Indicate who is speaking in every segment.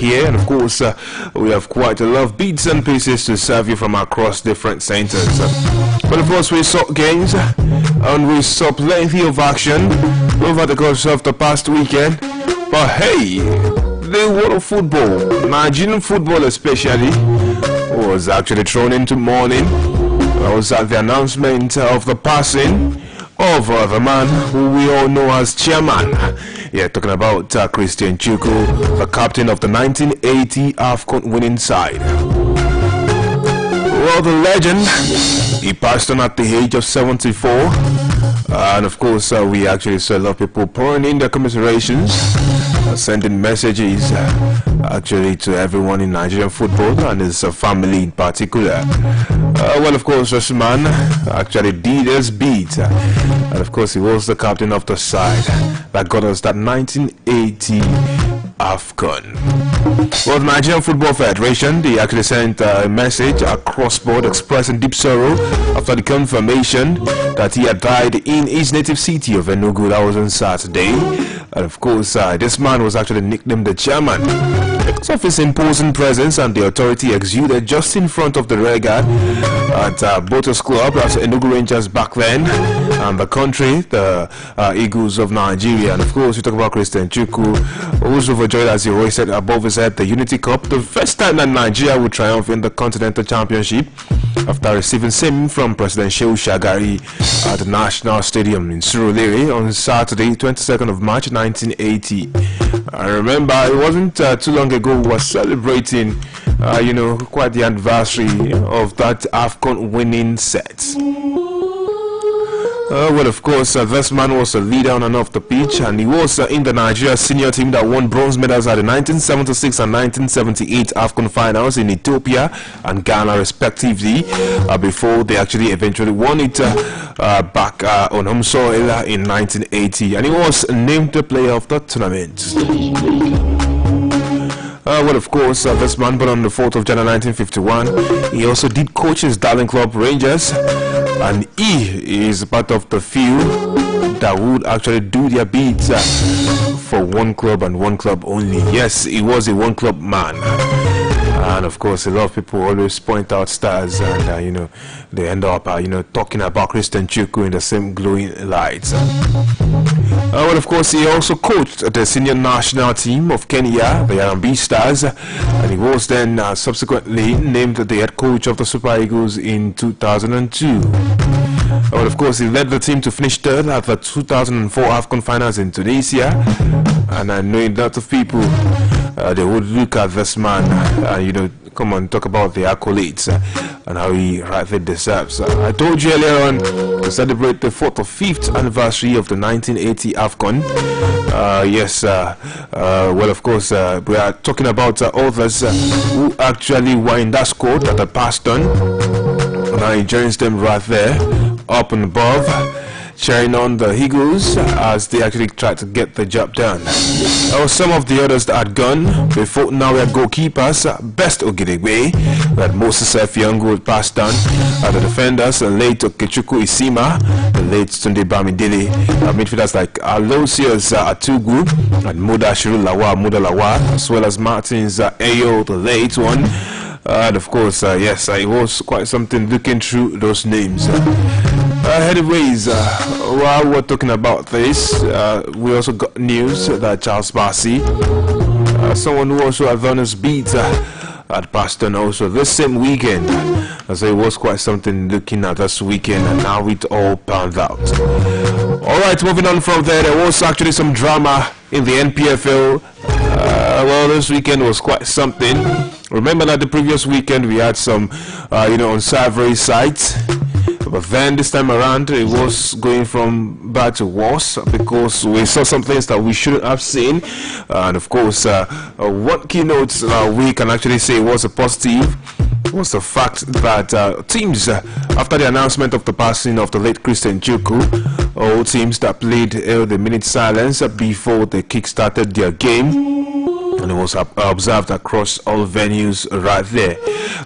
Speaker 1: here, and of course we have quite a lot of beats and pieces to serve you from across different centers. But of course we saw games and we saw plenty of action over the course of the past weekend. But hey, the world of football, Nigerian football especially, was actually thrown into mourning. That was at the announcement of the passing of the man who we all know as chairman. Yeah, talking about Christian Chukwu, the captain of the 1980 AFCON winning side. Well, the legend, he passed on at the age of 74. And of course, we actually saw a lot of people pouring in their commiserations, sending messages actually to everyone in Nigerian football and his family in particular. Well, of course, this man actually did his beat, and of course, he was the captain of the side that got us that 1980 AFCON. Well, the Nigerian Football Federation, they actually sent a message across board expressing deep sorrow after the confirmation that he had died in his native city of Enugu. That was on Saturday. And of course, this man was actually nicknamed the chairman because of his imposing presence and the authority exuded just in front of the regard at Boto's club, as Enugu Rangers back then, and the country, the Eagles of Nigeria. And of course, we talk about Christian Chukwu, who's overjoyed as he always said above his head the Unity Cup, the first time that Nigeria would triumph in the Continental Championship after receiving same from President Shehu Shagari at the National Stadium in Surulere on Saturday, 22nd of March 1980. I remember it wasn't too long ago we were celebrating quite the anniversary of that AFCON winning set. Well, of course, this man was a leader on and off the pitch, and he was in the Nigeria senior team that won bronze medals at the 1976 and 1978 AFCON finals in Ethiopia and Ghana respectively, before they actually eventually won it back on home soil in 1980, and he was named the player of the tournament. Well, of course, this man born on the 4th of January 1951, he also did coach his darling club Rangers, and he is part of the few that would actually do their beats for one club and one club only. Yes, he was a one club man. And of course, a lot of people always point out stars, and they end up talking about Christian Chukwu in the same glowing lights. Well, of course, he also coached the senior national team of Kenya, the R&B Stars, and he was then subsequently named the head coach of the Super Eagles in 2002. Well, of course, he led the team to finish third at the 2004 AFCON finals in Tunisia, and I know a lot of people they would look at this man, come on, talk about the accolades and how he rightly deserves. I told you earlier on to celebrate the 4th or 5th anniversary of the 1980 AFCON. Well, of course, we are talking about others who actually were in that squad that are passed on. Now he joins them right there, up and above, cheering on the Eagles as they actually tried to get the job done. Some of the others that had gone before now we had goalkeepers, Best Ogedegbe, we had Moses Effiong who had passed on, the defenders, late Okechukwu Isima, the late Tunde Bamidele, midfielders like Aloysius Atugu and Mudashiru Lawa, as well as Martins Ayo, the late one. And of course, yes, it was quite something looking through those names. Anyways, while we're talking about this, we also got news that Charles Bassey, someone who also had done his beat, had passed on also this same weekend. So it was quite something looking at this weekend, and now it all panned out. Alright, moving on from there, there was actually some drama in the NPFL. Well, this weekend was quite something. Remember that the previous weekend we had some, unsavory sights. But then this time around it was going from bad to worse because we saw some things that we shouldn't have seen. And of course, what keynotes we can actually say was a positive was the fact that teams, after the announcement of the passing of the late Christian Chukwu, all teams that played the minute silence before they kick-started their game. And it was observed across all venues right there.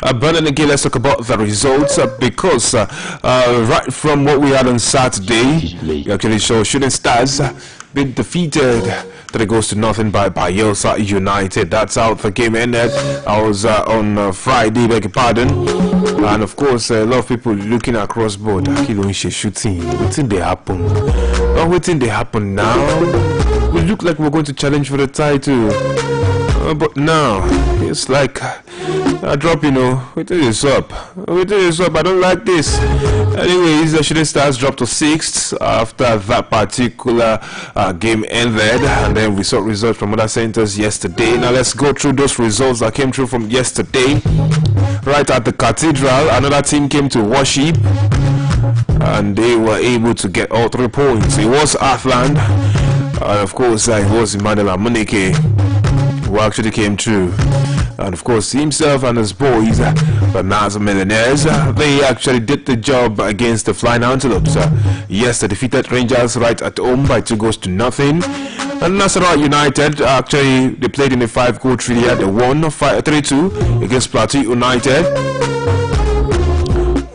Speaker 1: But then again, let's talk about the results because right from what we had on Saturday, we actually saw Shooting Stars being defeated 3-0 by Bayelsa United. That's how the game ended. I was on Friday, beg your pardon. And of course, a lot of people looking across board. Shooting. What did they happen? What did they happen now? We look like we're going to challenge for the title. But now, it's like I drop, Wait till it's up. I don't like this. Anyways, the Shooting Stars dropped to 6th after that particular game ended, and then we saw results from other centers yesterday. Now let's go through those results that came through from yesterday. Right at the Cathedral, another team came to worship, and they were able to get all 3 points. It was Athland, and of course it was Emmanuel Amunike who actually came through. And of course himself and his boys, the Nasa Millionaires, they actually did the job against the Flying Antelopes. Yes, they defeated Rangers right at home by 2-0. And Nasarawa United, actually they played in a 5-goal thriller. They won 3-2 against Plateau United.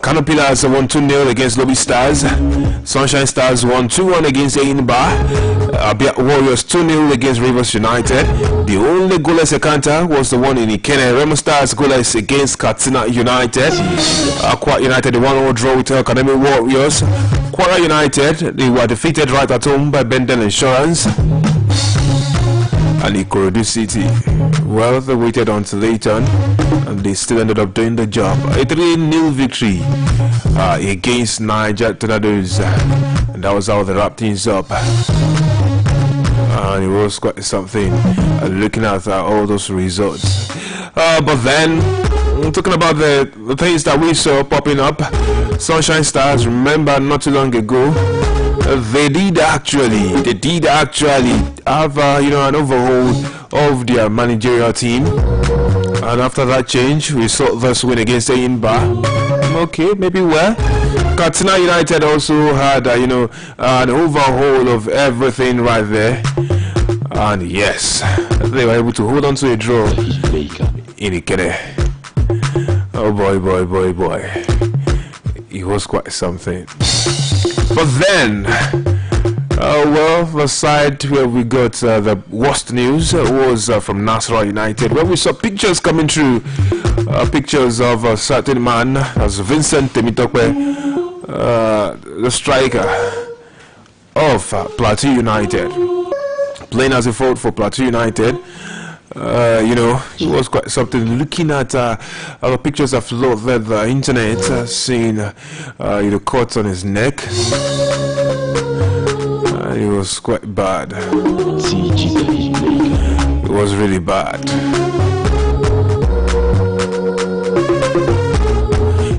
Speaker 1: Kano Pillars won 2-0 against Lobby Stars. Sunshine Stars won 2-1 against Ainba. Abia Warriors 2-0 against Rivers United. The only goalless encounter was the one in Ikene. Remo Stars goalless against Katsina United. Aqua United, the 1-1 draw with Academy Warriors. Kwara United, they were defeated right at home by Bendel Insurance. And Ikorodu City, well, they waited until later on, and they still ended up doing the job. A 3-0 victory against Niger Tornadoes, and that was how they wrapped things up. And it was quite something looking at all those results. But then, talking about the things that we saw popping up, Sunshine Stars, remember not too long ago, they did actually have an overhaul of their managerial team, and after that change we saw this win against Ainba. Okay, maybe where Katsina United also had an overhaul of everything right there, and yes, they were able to hold on to a draw in Ikere. Oh boy, it was quite something. But then, the side where we got the worst news was from Nasarawa United, where we saw pictures coming through, pictures of a certain man as Vincent Temitokwe, the striker of Plateau United, playing as a forward for Plateau United. It was quite something. Looking at the pictures that floated the internet, seeing cuts on his neck. It was quite bad. It was really bad.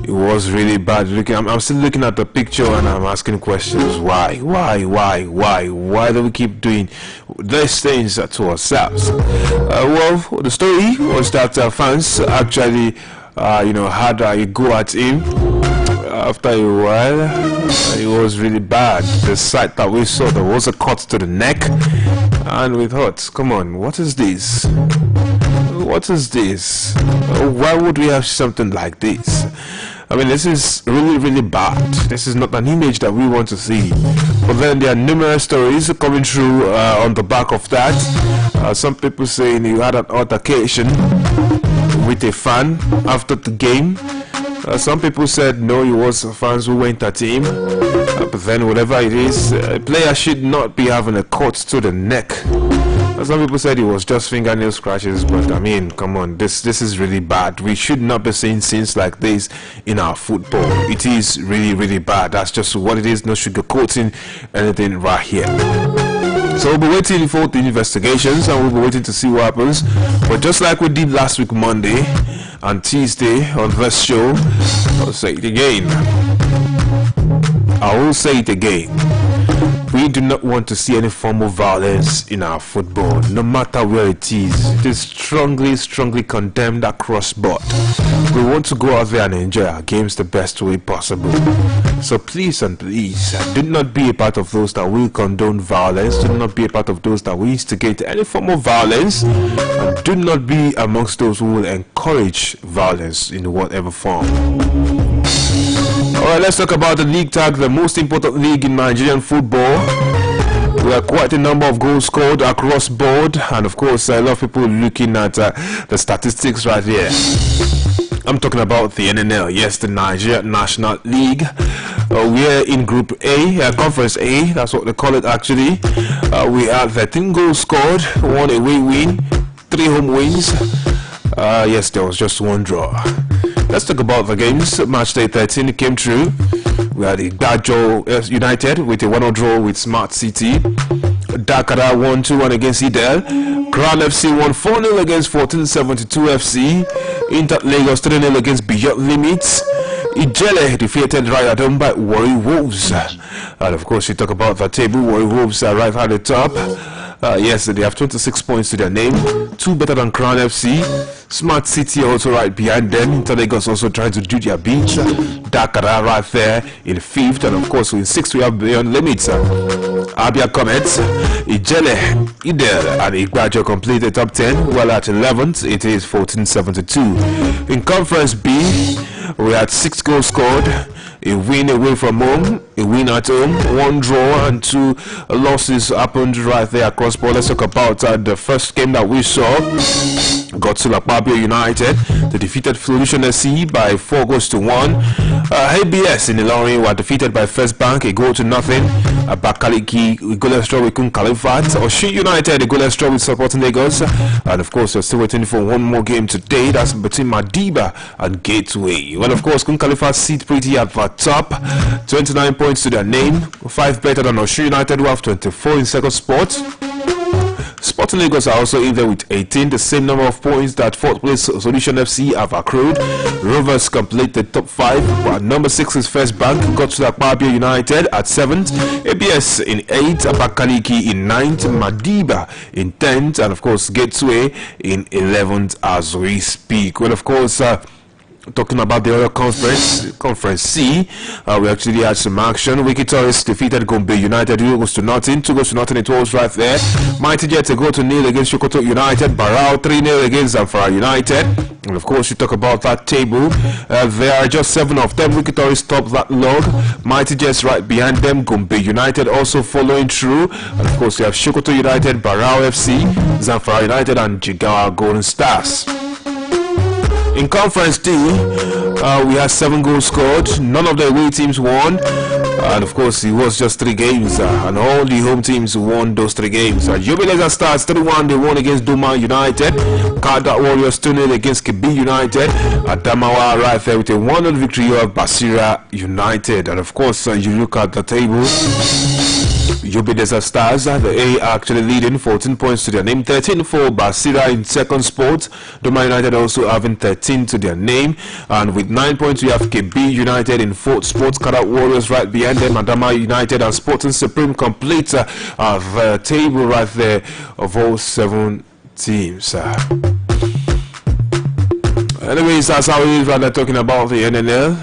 Speaker 1: It was really bad. I'm still looking at the picture and I'm asking questions. Why do we keep doing these things to ourselves? The story was that fans actually had a go at him. After a while, it was really bad. The sight that we saw, there was a cut to the neck, and we thought, come on, what is this? Why would we have something like this? I mean, this is really bad. This is not an image that we want to see. But then there are numerous stories coming through on the back of that. Some people saying you had an altercation with a fan after the game. Some people said no, it was fans who went at him. But then whatever it is, a player should not be having a cut to the neck. Some people said it was just fingernail scratches, but I mean, come on, this is really bad. We should not be seeing scenes like this in our football. It is really bad. That's just what it is. No sugarcoating anything right here. So we'll be waiting for the investigations, and we'll be waiting to see what happens. But just like we did last week Monday and Tuesday on this show, I'll say it again. I will say it again. We do not want to see any form of violence in our football, no matter where it is. It is strongly condemned across board. We want to go out there and enjoy our games the best way possible. So please do not be a part of those that will condone violence. Do not be a part of those that will instigate any form of violence, and do not be amongst those who will encourage violence in whatever form. Alright, let's talk about the league tag, the most important league in Nigerian football. We have quite a number of goals scored across board, and of course a lot of people looking at the statistics right here. I'm talking about the NNL, yes, the Nigeria National League. We're in Group A, Conference A, that's what they call it actually. We have 13 goals scored, 1 away win, 3 home wins. Yes, there was just 1 draw. Let's talk about the games. Match day 13 came through. We had Idajo United with a 1-0 draw with Smart City. Dakara 1-2-1 against Idel. Crown FC won 4-0 against 1472 FC. Inter Lagos 3-0 against Beyond Limits. Ijele defeated right at home by Warri Wolves. And of course, we talk about the table. Warri Wolves are right at the top. Yes, they have 26 points to their name, 2 better than Crown FC. Smart City also right behind them. Inter Lagos also trying to do their beat. Dakara right there in 5th, and of course in 6th we have Beyond Limits. Abia Comets, Ijele, Idel, and Igbajo complete the top 10. While at 11th it is 1472. In Conference B, we had 6 goals scored, a win away from home, a win at home, 1 draw and 2 losses happened right there across board. Let's talk about the first game that we saw. Godzilla Pabio United, they defeated Solution SC by 4-1. ABS in Ilorin were defeated by First Bank, 1-0. Abakaliki, a goalless draw with Kun Kalifat. Oshi United, a goalless draw with Sporting Lagos. And of course, we're still waiting for one more game today. That's between Madiba and Gateway. Well, of course, Kun Kalifat sit pretty at the top, 29 points to their name, 5 better than Oshi United, who have 24 in second spot. Sporting Lagos are also in there with 18, the same number of points that 4th place Solution FC have accrued. Rovers complete the top 5, while number 6 is First Bank, Godzilla Pabio United at 7th, ABS in 8th, Abakaliki in 9th, Madiba in 10th, and of course Gateway in 11th as we speak. Well, of course, talking about the other conference C, we actually had some action. Wiki Tourist defeated Gombe United 2-0. 2-0 it was right there. Mighty Jets 1-0 against Sokoto United. Barao 3-0 against Zamfara United. And of course, you talk about that table. There are just 7 of them. Wiki Tourist top that log. Mighty Jets right behind them. Gombe United also following through. And of course, you have Sokoto United, Barao FC, Zamfara United, and Jigawa Golden Stars. In Conference D, we had 7 goals scored. None of the away teams won, and of course it was just 3 games, and all the home teams won those 3 games. Jubilee Stars 3-1, they won against Duma United. Kada Warriors 2-0 against Kebi United. Adamawa right there with a 1-0 victory of Basira United. And of course, you look at the table. Jubilee Stars, the A are actually leading, 14 points to their name, 13 for Basira in second spot. Doma United also having 13 to their name, and with 9 points we have KB United in 4th spot. Kada Warriors right behind them, Adama United and Sporting Supreme complete the table right there of all 7 teams. Anyways, that's how it is right now, talking about the NNL.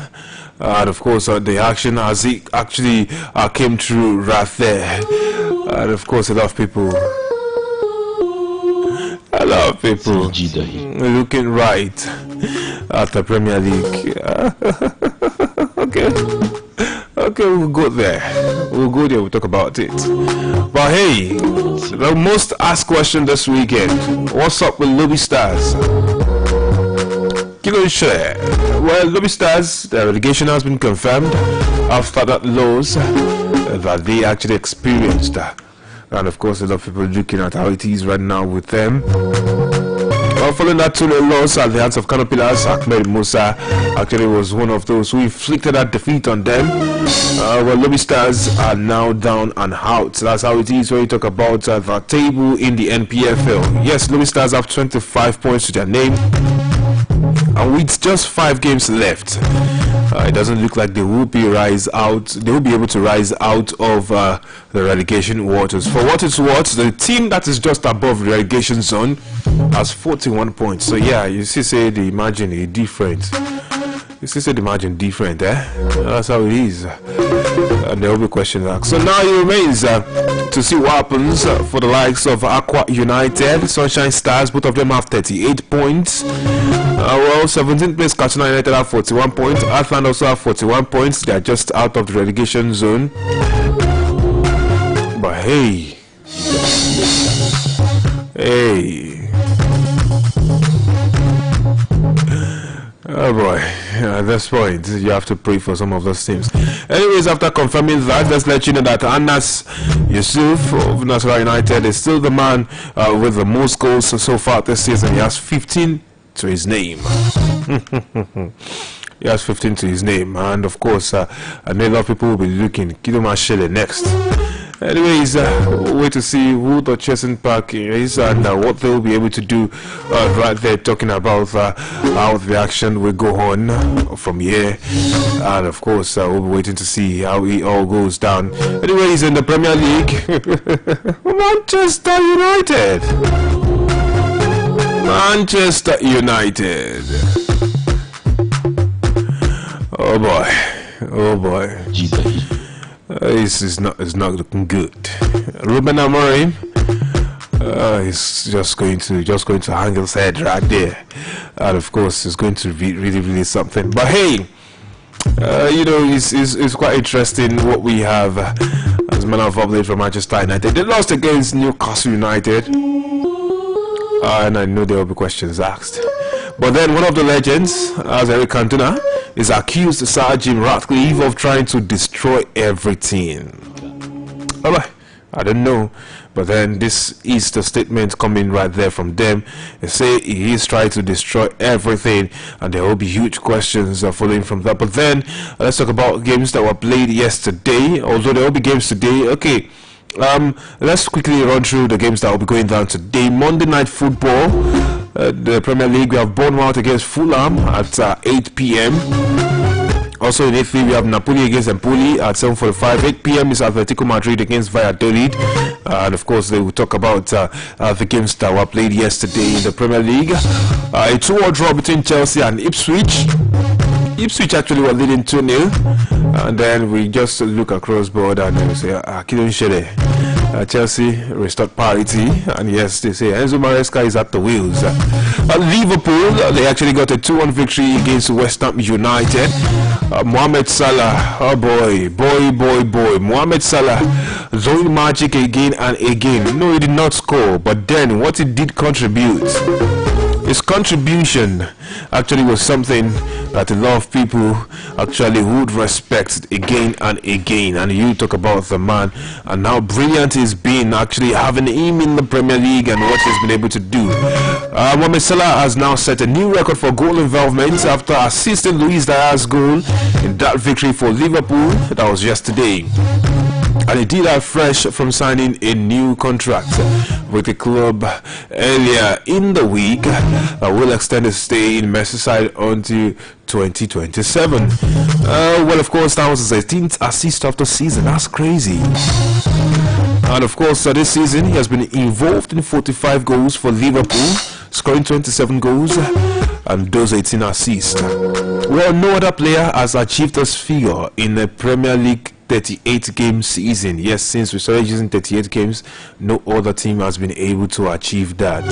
Speaker 1: And of course, the action as it actually came through right there. And of course, a lot of people looking right at the Premier League. Okay, we'll go there. We'll talk about it. But hey, the most asked question this weekend: what's up with Lobby Stars? Share. Well, Lobby Stars, the relegation has been confirmed after that loss that they actually experienced. And of course, a lot of people looking at how it is right now with them. Well, following that 2-0 loss at the hands of Canopilas, Ahmed Musa actually was one of those who inflicted that defeat on them. Well, Lobby Stars are now down and out. That's how it is when you talk about the table in the NPFL. Yes, Lobby Stars have 25 points to their name. And with just 5 games left, it doesn't look like they will be able to rise out of the relegation waters. For what it's worth, the team that is just above the relegation zone has 41 points. So yeah, you see the margin is different. That's how it is. And there will be questions asked. So now it remains to see what happens for the likes of Aqua United, Sunshine Stars. Both of them have 38 points. Well, 17th place Katsina United have 41 points. Athland also have 41 points. They are just out of the relegation zone. But hey, Hey. Oh boy, at this point you have to pray for some of those teams. Anyways, after confirming that, let's let you know that Anas Yusuf of Nasra United is still the man with the most goals so far this season. He has 15 to his name. He has 15 to his name, and of course I know a lot of people will be looking Kidoma Shele next. Anyways, wait to see who the Chesson Park is and what they will be able to do right there, talking about how the action will go on from here. And of course, we'll be waiting to see how it all goes down. Anyways, in the Premier League, Manchester United. Manchester United. Oh boy. Oh boy.
Speaker 2: Jesus.
Speaker 1: It's not looking good. Ruben Amorim, he's just going to hang his head right there, and of course it's going to be really something. But hey, it's quite interesting what we have as man of update from Manchester United. They lost against Newcastle United, and I know there will be questions asked. But then one of the legends, as Eric Cantona, is accused Sir Jim Ratcliffe of trying to destroy everything. Alright, I don't know, but then this is the statement coming right there from them. They say he is trying to destroy everything, and there will be huge questions following from that. But then let's talk about games that were played yesterday, although there will be games today. Okay, let's quickly run through the games that will be going down today. Monday Night Football, the Premier League, we have Bournemouth against Fulham at 8 p.m. Also in Italy, we have Napoli against Empoli at 7:45. 8 p.m. is Atletico Madrid against Valladolid, and of course they will talk about the games that were played yesterday in the Premier League. A 2-2 draw between Chelsea and Ipswich. Ipswich actually were leading 2-0, and then we just look across board and we say Chelsea restored parity, and yes, they say Enzo Maresca is at the wheels. Liverpool, they actually got a 2-1 victory against West Ham United. Mohamed Salah, oh boy, Mohamed Salah doing magic again and again. No, he did not score, but then what he did contribute, his contribution actually was something that a lot of people actually would respect again and again. And you talk about the man and how brilliant he's been, actually having him in the Premier League and what he's been able to do. Mohamed Salah has now set a new record for goal involvement after assisting Luis Diaz's goal in that victory for Liverpool. That was yesterday, and he did that fresh from signing a new contract with the club earlier in the week. Will extend his stay in Merseyside until 2027. Well, of course, that was his 18th assist of the season. That's crazy. And of course, this season he has been involved in 45 goals for Liverpool, scoring 27 goals and those 18 assists. Well, no other player has achieved this figure in the Premier League 38 game season. Yes, since we started using 38 games, no other team has been able to achieve that.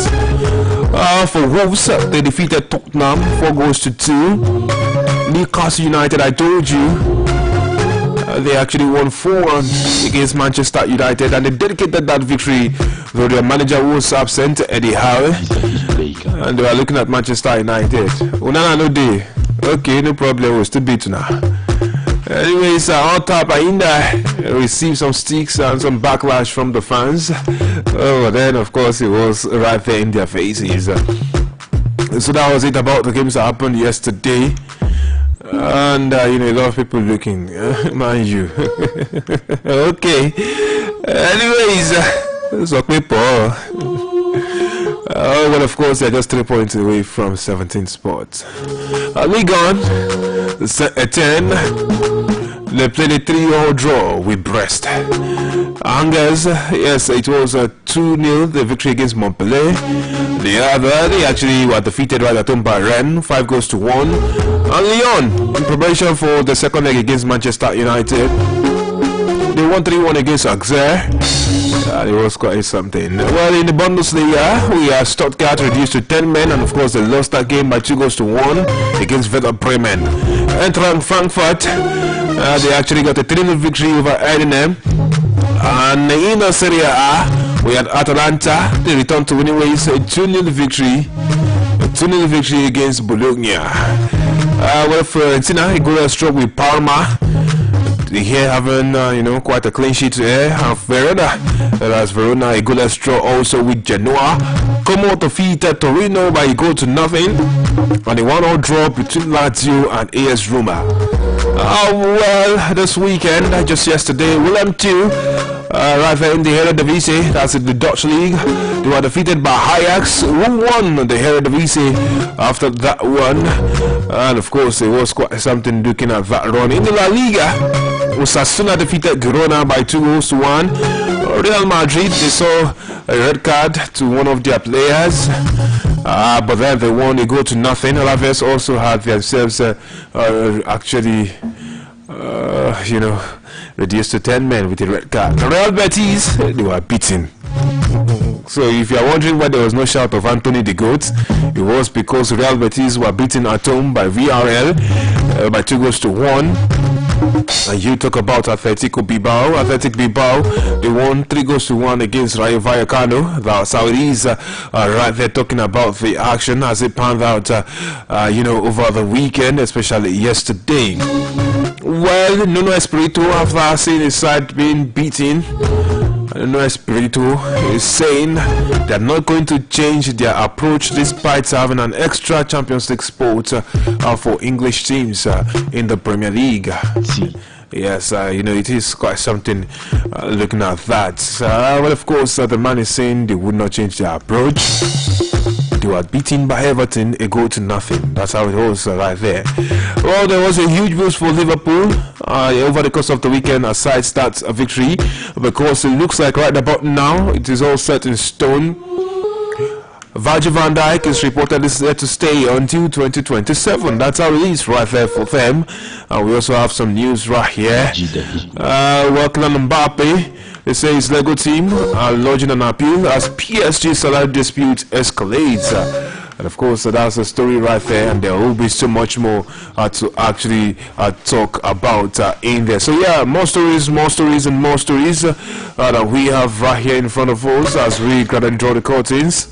Speaker 1: For Wolves, they defeated Tottenham 4-2. Newcastle United, I told you, they actually won 4-1 against Manchester United, and they dedicated that victory though their manager was absent, Eddie Howe, and they were looking at Manchester United. Unana no day. Okay, no problem, we'll still beat now. Anyways, on top, Ainda received some sticks and some backlash from the fans. Oh, then of course it was right there in their faces. So that was it about the games that happened yesterday. And a lot of people looking, mind you. Okay. Anyways, so people. Well, of course, they're just 3 points away from 17 spots. League on 10. They played a 3-3 draw with Brest. Angers, yes, it was a 2-0 the victory against Montpellier. They actually were defeated right at home by Rennes, 5-1. And Lyon, in preparation for the second leg against Manchester United, they won 3-1 against Auxerre. It was quite something. Well, in the Bundesliga, we are Stuttgart reduced to 10 men, and of course they lost that game by 2-1 against Werder Bremen. Eintracht Frankfurt, they actually got a 3-0 victory over Heidenheim. And in the Serie A, We had Atalanta. They returned to winning ways. A 2-0 victory. A 2-0 victory against Bologna. Well, Fiorentina, a goal stroke with Parma. Here having quite a clean sheet here. And Verona, that's Verona, a goalless draw also with Genoa. Como defeated Torino by a goal to nothing, and a 1-1 draw between Lazio and AS Roma. Well, this weekend, just yesterday, Willem 2, right there in the Eredivisie, that's in the Dutch league. They were defeated by Ajax, who won the Eredivisie after that one. And of course, it was quite something looking at that run. In the La Liga, Osasuna defeated Girona by 2-1. Real Madrid, they saw a red card to one of their players, but then they won a goal to nothing. Alaves also had themselves reduced to 10 men with a red card. Real Betis, they were beaten. So if you are wondering why there was no shout of Anthony the GOAT, it was because Real Betis were beaten at home by VRL by 2-1. And you talk about Athletic Bilbao, they won 3-1 against Rayo Vallecano. The Saudis are right there talking about the action as it panned out, over the weekend, especially yesterday. Well, Nuno Espirito, after seeing his side being beaten, Nuno Espirito is saying they're not going to change their approach despite having an extra Champions League spot for English teams in the Premier League. Yes, it is quite something looking at that. Well, of course, the man is saying they would not change their approach. They were beaten by Everton a goal to nothing. That's how it was right there. Well, there was a huge boost for Liverpool over the course of the weekend aside that victory, because it looks like right about now it is all set in stone. Virgil van Dijk is reportedly set to stay until 2027. That's how it is right there for them. We also have some news right here. Kylian Mbappe, they say his Lego team are lodging an appeal as PSG salary dispute escalates. And of course, that's a story right there, and there will be so much more to actually talk about in there. So yeah, more stories that we have right here in front of us as we gradually draw the curtains.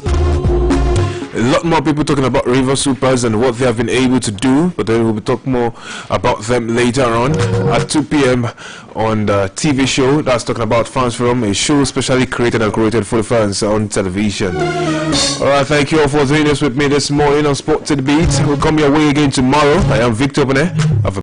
Speaker 1: A lot more people talking about River Supers and what they have been able to do, but then we'll talk more about them later on at 2 p.m. on the TV show that's talking about Fans Forum, a show specially created and curated for the fans on television. Alright, thank you all for doing this with me this morning on Sport to the Beat. We'll come your way again tomorrow. I am Victor Bene.